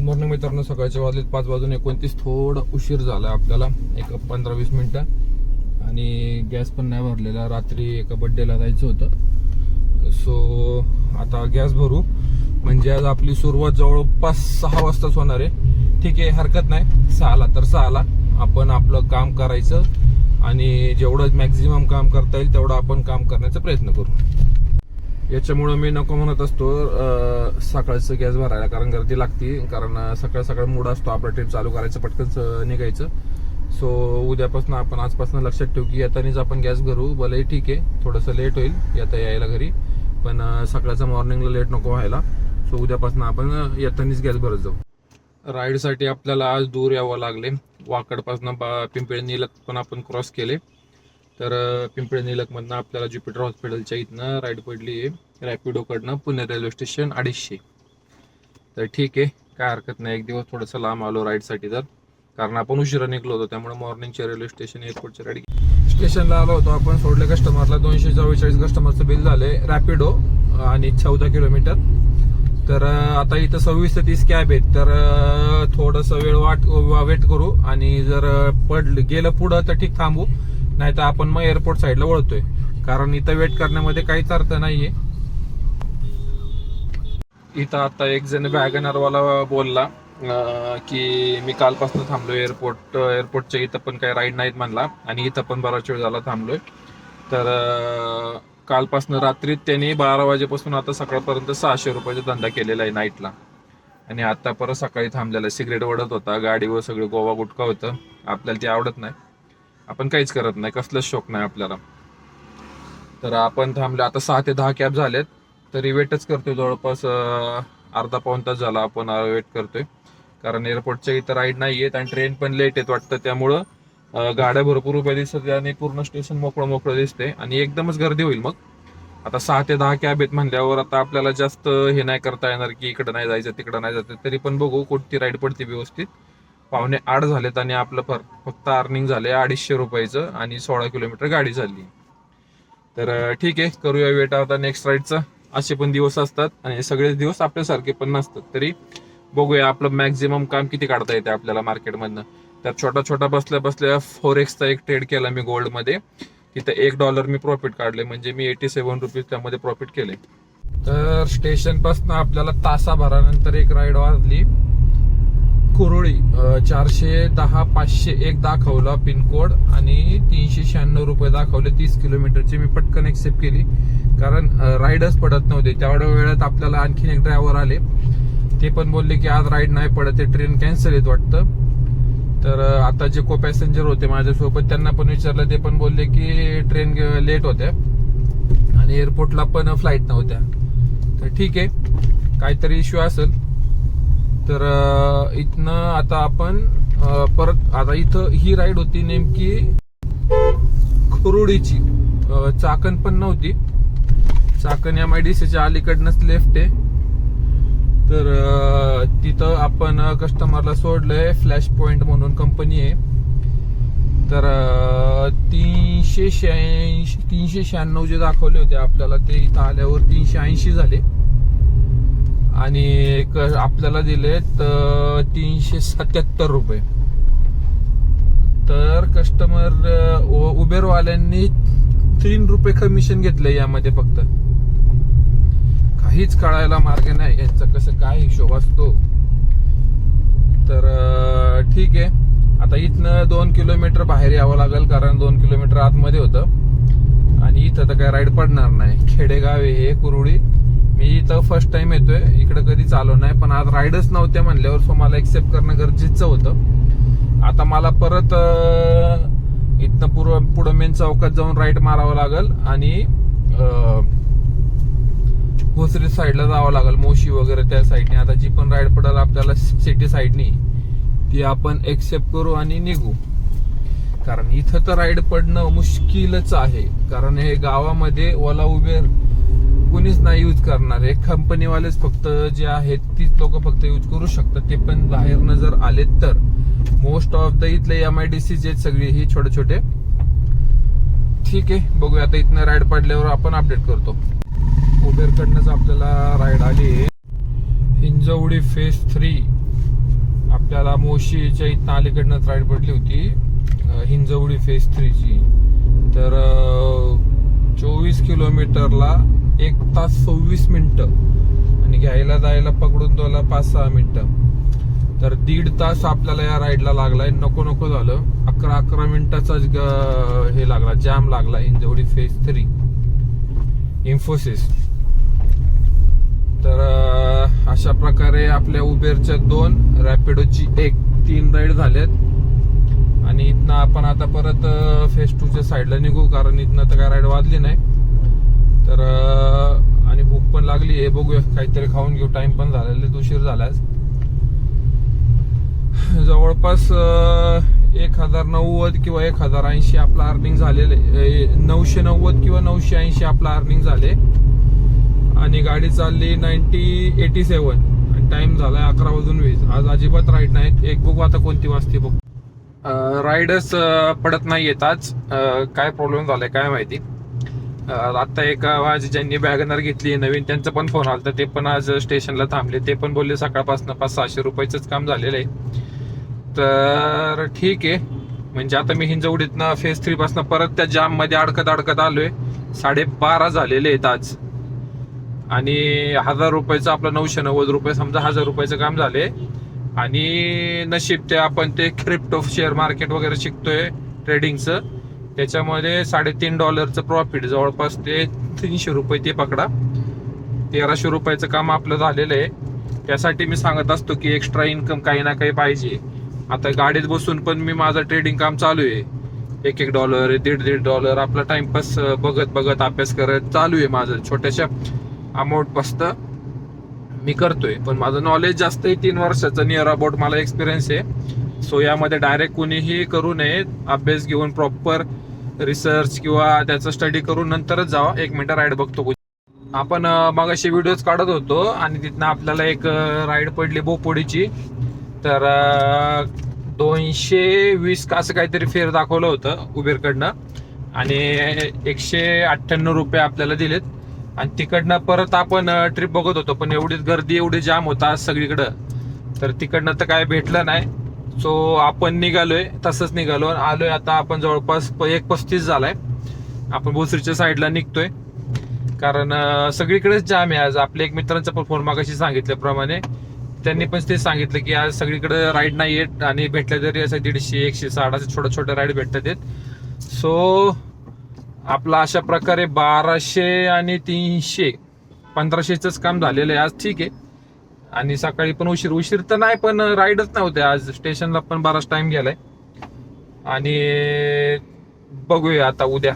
Morning मित्रांनो, सकाळच्या वाजलेत 5:29. थोडा उशीर झाला आपल्याला, एक 15-20 मिनिटं. आणि गॅस पण नाही भरलेला, रात्री एका बड्डेला जायचं होतं. सो आता गॅस भरू, म्हणजे आज आपली सुरुवात जवळपास 6 वाजताच होणार आहे. ठीक आहे, हरकत नाही. 6ला तर 6ला आपण आपलं काम करायचं आणि जेवढं मॅक्झिमम काम करता येईल तेवढं आपण काम करण्याचा प्रयत्न करू. याच्यामुळं मी नको म्हणत असतो सकाळचं गॅस भरायला, कारण गर्दी लागते. कारण सकाळ सकाळ मूड असतो आपला ट्रिप चालू करायचं, पटकन निघायचं. सो उद्यापासून आपण आजपासून लक्षात ठेवू की येतानीच आपण गॅस भरू. भले ठीक आहे, थोडंसं लेट होईल येता यायला घरी, पण सकाळचं मॉर्निंगला लेट नको व्हायला. सो उद्यापासून आपण येतानीच गॅस भरत जाऊ. राईडसाठी आपल्याला आज दूर यावं लागले. वाकडपासून पिंपळे निलक पण आपण क्रॉस केले. तर पिंपळे निलकमधनं आपल्याला ज्युपिटर हॉस्पिटलच्या इथनं राईड पडली आहे रॅपिडोकडनं पुणे रेल्वे स्टेशन 250. तर ठीक आहे, काय हरकत नाही. एक दिवस थोडंसं लांब आलो राईडसाठी, तर कारण आपण उशिरा निघलो होतो, त्यामुळे मॉर्निंगच्या रेल्वे स्टेशन एअरपोर्टच्या राईड स्टेशनला आलो होतो आपण. सोडले कस्टमरला 244 कस्टमरचं बिल झाले रॅपिडो आणि 14 किलोमीटर. तर आता इथं 26 ते 30 कॅब आहेत. तर थोडंसं वेट करू आणि जर गेलं पुढं तर ठीक थांबू, नाही तर आपण मग एअरपोर्ट साईडला वळतोय. कारण इथं वेट करण्यामध्ये काहीच अर्थ नाहीये. इथं आता एक जण वॅगनरवाला बोलला की मी कालपासून थांबलोय एअरपोर्टच्या इथं पण काही राईड नाहीत म्हणला, आणि इथं पण बराच वेळ झाला थांबलोय. तर कालपासून रात्री त्यांनी 12 वाजेपासून आता सकाळपर्यंत 600 रुपयाचा धंदा केलेला आहे नाईटला. आणि आता परत सकाळी थांबलेला, सिगरेट ओढत होता गाडीवर, सगळं गोवा गुटखा होतं. आपल्याला ते आवडत नाही, आपण काहीच करत नाही, कसलंच शौक नाही आपल्याला. तर आपण थांबलो. आता 6 ते 10 कॅब झालेत, तरी वेटच करतोय. जवळपास अर्धा पाऊण तास झाला आपण वेट करतोय. कारण एअरपोर्टच्या इथं राईड नाही आहेत आणि ट्रेन पण लेट आहेत वाटतं, त्यामुळं गाड्या भरपूर उभ्या दिसत आणि पूर्ण स्टेशन मोकळं दिसते आणि एकदमच गर्दी होईल. मग आता 6 ते 10 कॅब आहेत म्हणल्यावर आता आपल्याला जास्त हे नाही करता येणार की इकडं नाही जायचं तिकडं नाही जायचं. तरी पण बघू कोणती राईड पडते व्यवस्थित. 7:45 झालेत आणि आपलं फक्त अर्निंग झाले 250 रुपयाचं आणि 16 किलोमीटर गाडी झाली. तर ठीक आहे, करूया वेट आता नेक्स्ट राईडचा. असे पण दिवस असतात आणि सगळेच दिवस आपल्यासारखे पण नसतात. तरी बघूया आपलं मॅक्झिमम काम किती काढता येते आपल्याला मार्केटमधनं. तर छोटा बसल्या फोरेक्सचा एक ट्रेड केला मी गोल्डमध्ये. तिथं $1 मी प्रॉफिट काढले, म्हणजे मी 87 रुपीज त्यामध्ये प्रॉफिट केले. तर स्टेशन पासून आपल्याला तासाभरानंतर एक राईड वाजली कुरुळी. 410 501 दाखवला पिनकोड आणि 396 रुपये दाखवले 30 किलोमीटरची. मी पटकन एक्सेप्ट केली, कारण राईडच पडत नव्हते. तेवढ्या वेळात आपल्याला आणखीन एक ड्रायव्हर आले, ते पण बोलले की आज राईड नाही पडत, ते ट्रेन कॅन्सल येत वाटतं. तर आता जे को पॅसेंजर होते माझ्यासोबत त्यांना पण विचारलं, ते पण बोलले की ट्रेन लेट होत्या आणि एअरपोर्टला पण फ्लाईट नव्हत्या. तर ठीक आहे, काहीतरी इश्यू असेल. तर इथनं आता आपण परत, आता इथं ही राईड होती नेमकी कुरुडीची. चाकण पण नव्हती, चाकण MIDCच्या अलीकडनंच लेफ्ट आहे. तर तिथं आपण कस्टमरला सोडलंय. फ्लॅश पॉइंट म्हणून कंपनी आहे. तर 396 जे दाखवले होते आपल्याला, ते इथं आल्यावर 380 झाले आणि आपल्याला दिलेत 377 रुपये. तर कस्टमर उबेरवाल्यांनी 3 रुपये कमिशन घेतलंय यामध्ये फक्त. काहीच कळायला मार्ग नाही यांचा, कसं काय हिशोब असतो. तर ठीक आहे, आता इथनं 2 किलोमीटर बाहेर यावं लागेल, कारण 2 किलोमीटर आतमध्ये होतं आणि इथं तर काय राईड पडणार नाही. खेडेगाव आहे हे कुरुळी. मी इथं फर्स्ट टाइम येतोय, इकडं कधीच आलो नाही, पण आज राईडच नव्हत्या म्हणल्यावर सो मला एक्सेप्ट करणं गरजेचं होतं. आता मला परत इथनं पुढं मेन चौकात जाऊन राईड मारावं लागेल आणि भोसरी साईडला जावं लागेल, मोशी वगैरे त्या साईडने. आता जी पण राईड पडेल आपल्याला सिटी साईडनी, ती आपण एक्सेप्ट करू आणि निघू. कारण इथं तर राईड पडणं मुश्किलच आहे, कारण हे गावामध्ये ओला उबेर कुणीच नाही यूज करणार. हे कंपनीवालेच फक्त जे आहेत तीच लोक फक्त यूज करू शकतात, ते पण बाहेरनं जर आलेत तर. मोस्ट ऑफ द इथले MIDC जे सगळी ही छोटे. ठीक आहे, बघूया आता इथनं राईड पडल्यावर आपण अपडेट करतो. उबेरकडनंच आपल्याला राईड आली. हिंजवडी फेज 3 आपल्याला मोशीच्या इथं अलीकडनंच राईड पडली होती हिंजवडी फेज 3 ची. तर 24 किलोमीटरला 1 तास 26 मिनिटं आणि घ्यायला जायला पकडून तुला 5-6 मिनिटं. तर 1.5 तास आपल्याला या राईडला लागलाय. नको नको झालं. 11 मिनिटाचाच हे लागला, जॅम लागला हिंजवडी फेज 3 इन्फोसिस. तर अशा प्रकारे आपल्या उबेरच्या 2, रॅपिडोची 1, 3 राईड झाल्यात. आणि इथनं आपण आता परत फेज 2 च्या साईडला निघू, कारण इथनं तर काय राईड वाजली नाही. तर आणि भूक पण लागली आहे, बघूया काहीतरी खाऊन घेऊ. टाइम पण झालेला, उशीर झालाच. जवळपास 1090 किंवा 1080 आपला अर्निंग झालेले, 990 किंवा 980 आपला अर्निंग झाले. आणि गाडी चालली 9087 आणि टाइम झालाय 11:20. आज अजिबात राईड नाहीत. एक बघू आता कोणती वाजते बघ. राईडच पडत नाहीयेत आज. काय प्रॉब्लेम झालाय काय माहिती. आता एक माझी ज्यांनी वॅगनर घेतली नवीन, त्यांचा पण फोन आला, ते पण आज स्टेशनला थांबले. ते पण बोलले सकाळपासून 500-600 रुपयाचंच काम झालेलं आहे. तर ठीक आहे. म्हणजे आता मी हिंजवडीतनं फेज 3 पासून परत त्या जाम मध्ये अडकत आलोय. 12:30 झालेले आहेत आज. आणि 1000 रुपयाचं आपलं 990 रुपये, समजा 1000 रुपयाचं काम झाले. आणि नशीब ते आपण ते क्रिप्टो शेअर मार्केट वगैरे शिकतोय ट्रेडिंगचं, त्याच्यामध्ये $3.5 प्रॉफिट, जवळपास ते 300 रुपये ते पकडा. 1300 रुपयाचं काम आपलं झालेलं आहे. त्यासाठी मी सांगत असतो की एक्स्ट्रा इन्कम काही ना काही पाहिजे. आता गाडीत बसून पण मी माझं ट्रेडिंग काम चालू आहे. $1 $1.5 आपला टाइमपास बघत अभ्यास करत चालू आहे माझं. छोट्याशा अमाऊंट पासून मी करतोय, पण माझं नॉलेज जास्त आहे. 3 वर्षाचं नियर अबाउट मला एक्सपिरियन्स आहे. सो यामध्ये डायरेक्ट कुणीही करू नये. अभ्यास घेऊन प्रॉपर रिसर्च किंवा त्याचा स्टडी करून नंतरच जावा. 1 मिनिट राईड बघतो. आपण मगाशी व्हिडिओज काढत होतो आणि तिथनं आपल्याला एक राईड पडली बोपोडीची. तर 220 असं काहीतरी फेअर दाखवलं होतं उबेरकडनं आणि 198 रुपये आपल्याला दिलेत. आणि तिकडनं परत आपण ट्रिप बघत होतो, पण एवढीच गर्दी, एवढी जाम होता सगळीकडं, तर तिकडनं तर काय भेटलं नाही. सो आपण निघालोय, तसंच निघालो आलोय. आता आपण जवळपास 1:35 झालाय. आपण भोसरीच्या साईडला निघतोय, कारण सगळीकडेच जाम आहे आज. आपल्या एक मित्रांचा पण फोन मागाशी सांगितल्याप्रमाणे त्यांनी पण ते सांगितलं की आज सगळीकडे राईड नाही आहेत आणि भेटल्या तरी असं 150, 160 असे छोटे राईड भेटतात आहेत. सो आपला अशा प्रकारे 1200 आणि 300 1500च काम झालेलं आहे आज. ठीक आहे. आणि सकाळी पण उशीर तर नाही, पण राईडच नव्हते आज. स्टेशनला पण बराच टाइम गेलाय. आणि बघूया आता उद्या.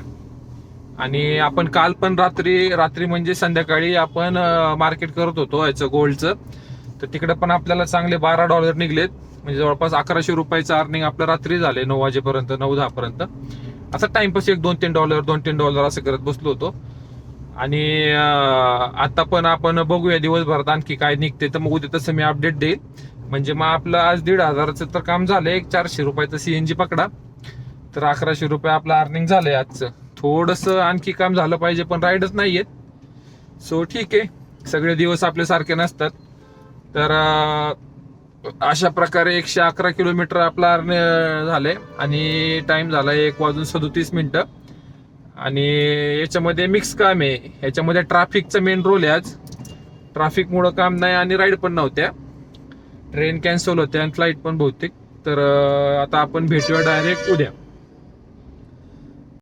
आणि आपण काल पण रात्री म्हणजे संध्याकाळी आपण मार्केट करत होतो याचं गोल्डचं. तर तिकडे पण आपल्याला चांगले $12 निघलेत. म्हणजे जवळपास 1100 रुपयाचं अर्निंग आपलं रात्री झाले 9 वाजेपर्यंत, 9-10 पर्यंत. असं टाइमपास एक $2-3 असं करत बसलो होतो. आणि आता पण आपण बघूया दिवसभरात आणखी काय निघते, तर मग उद्या तसं मी अपडेट देईल. म्हणजे मग आपलं आज 1,500चं तर काम झालंय. 400 रुपयाचं CNG पकडा, तर 1100 रुपये आपलं अर्निंग झालंय आजचं. थोडंसं आणखी काम झालं पाहिजे, पण राईडच नाहीयेत. सो ठीक आहे, सगळे दिवस आपले सारखे नसतात. तर अशा प्रकारे 111 किलोमीटर आपला झाले आणि टाइम झाला 1:37. आणि याच्यामध्ये मिक्स काम आहे. याच्यामध्ये ट्रॅफिकचा मेन रोल आहे. आज ट्रॅफिकमुळं काम नाही आणि राईड पण नव्हत्या. ट्रेन कॅन्सल होत्या आणि फ्लाईट पण बहुतेक. तर आता आपण भेटूया डायरेक्ट उद्या.